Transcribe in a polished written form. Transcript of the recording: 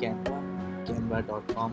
canva.com،